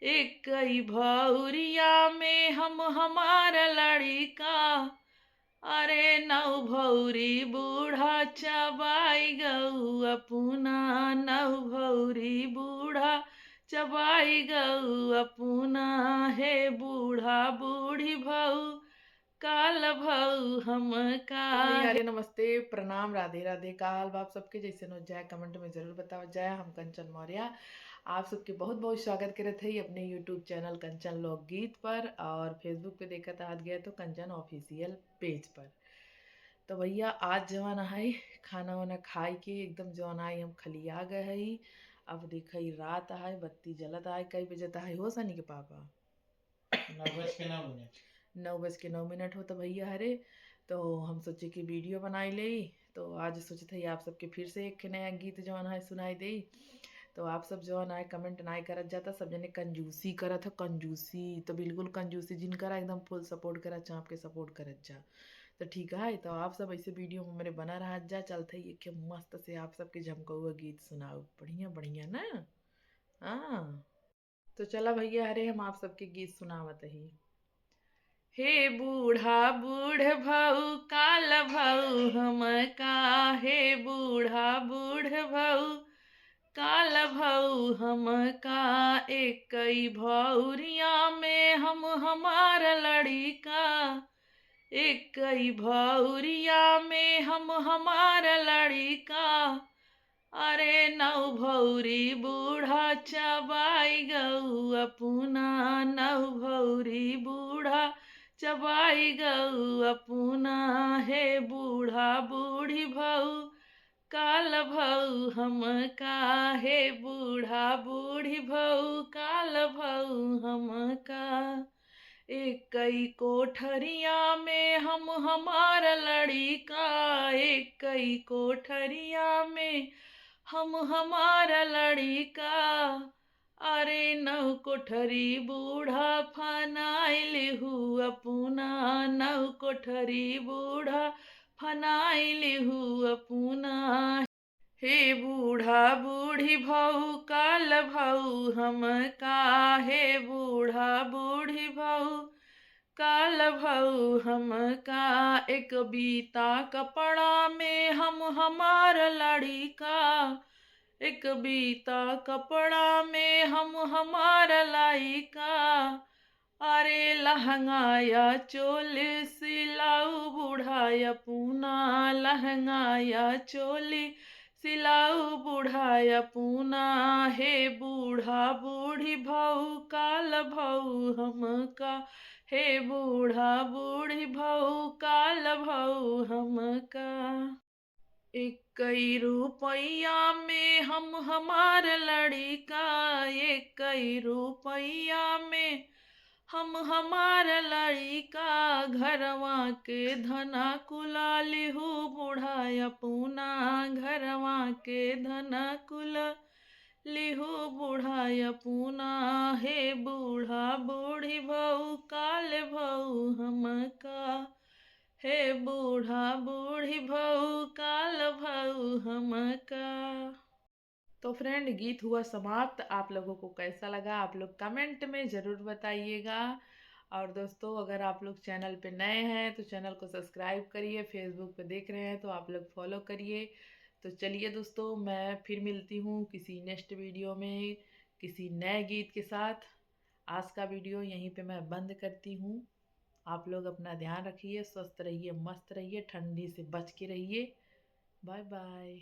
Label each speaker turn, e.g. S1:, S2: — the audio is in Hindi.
S1: एक ही भौरिया में हम हमारा लड़िका। अरे नौ भौरी बूढ़ा चबाई गऊ अपना, नौ भौरी बूढ़ा चबाई गऊ अपना। हे बूढ़ा बूढ़ी भऊ काल भऊ हम का।
S2: हरे नमस्ते प्रणाम राधे राधे। का हाल बा आप सबके? जैसे नो जाए कमेंट में जरूर बताओ जाए। हम कंचन मौर्य आप सबके बहुत बहुत स्वागत करत है अपने यूट्यूब चैनल कंचन लोकगीत पर, और फेसबुक पे देखा था आज गया तो कंचन ऑफिशियल पेज पर। तो भैया आज जवान है खाना वाना खाए के एकदम जवान आई हम खलिया गए है। अब देखा रात है बत्ती जलत है। कई बजे है हो सनी के पापा?
S3: 9:09।
S2: 9:09 हो तो भैया हरे। तो हम सोचे कि वीडियो बनाई ले। तो आज सोचे थे आप सबके फिर से एक नया गीत जौन है सुनाई दे। तो आप सब जौन आए कमेंट नाई करत जाता, सब जने कंजूसी करत है। कंजूसी तो बिल्कुल कंजूसी जिन करा एकदम फुल सपोर्ट करा, चाँप के सपोर्ट करत जा। तो ठीक है, तो आप सब ऐसे वीडियो में मेरे बना रहा जा। चलते ही एक मस्त से आप सबके झमका गीत सुनाओ, बढ़िया बढ़िया ना। हाँ तो चला भैया हरे हम आप सबके गीत सुनावत ही। हे बूढ़ा बूढ़ भऊ काल भऊ हम का। हे बूढ़ा बूढ़ भऊ काल भऊ हम का। एक ही भौरिया में हम हमार लड़िका। एक ही भौरिया में हम हमार लड़िका। अरे नौ भौरी बूढ़ा चबाई गऊ अपना, नौ भौरी बूढ़ा चबाई गऊ अपना। हे बूढ़ा बूढ़ी भऊ काल भऊ हम का। हे बूढ़ा बूढ़ी भऊ काल भऊ हम का। एक ही कोठरिया में हम हमार लड़िका। एक ही कोठरिया में हम हमारा लड़िका। अरे नौ कोठरी बूढ़ा फनाइल हूँ अपना, नौ कोठरी बूढ़ा फनाइल हूँ अपना। हे बूढ़ा बूढ़ी भऊ काल भऊ हम का। हे बूढ़ा बूढ़ी भऊ काल भऊ हम का। एक बीता कपड़ा में हम हमार लड़िका। एक बीता कपड़ा में हम हमार लाइका। अरे लहंगाया चोल सिलाऊ बुढ़ाया पूना, लहंगाया चोली सिलाऊ बुढ़ाया पूना। हे बूढ़ा बूढ़ी भऊ काल भऊ हम का। हे बूढ़ा बूढ़ी भऊ काल भऊ हम का। एक ही रुपया में हम हमार लड़िका। एक ही रुपया में हम हमार लड़िका। घरवा के धना कुला लिहू बुढ़ाया पूना, घरवा के धना कुला लिहू बुढ़ाया पूना। हे बूढ़ा बूढ़ी भऊ काल भऊ हम का। हे बूढ़ा बूढ़ी भऊ काल भऊ हम का। तो फ्रेंड गीत हुआ समाप्त। आप लोगों को कैसा लगा आप लोग कमेंट में ज़रूर बताइएगा। और दोस्तों अगर आप लोग चैनल पे नए हैं तो चैनल को सब्सक्राइब करिए, फेसबुक पे देख रहे हैं तो आप लोग फॉलो करिए। तो चलिए दोस्तों मैं फिर मिलती हूँ किसी नेक्स्ट वीडियो में किसी नए गीत के साथ। आज का वीडियो यहीं पे मैं बंद करती हूँ। आप लोग अपना ध्यान रखिए, स्वस्थ रहिए, मस्त रहिए, ठंडी से बच के रहिए। Bye bye.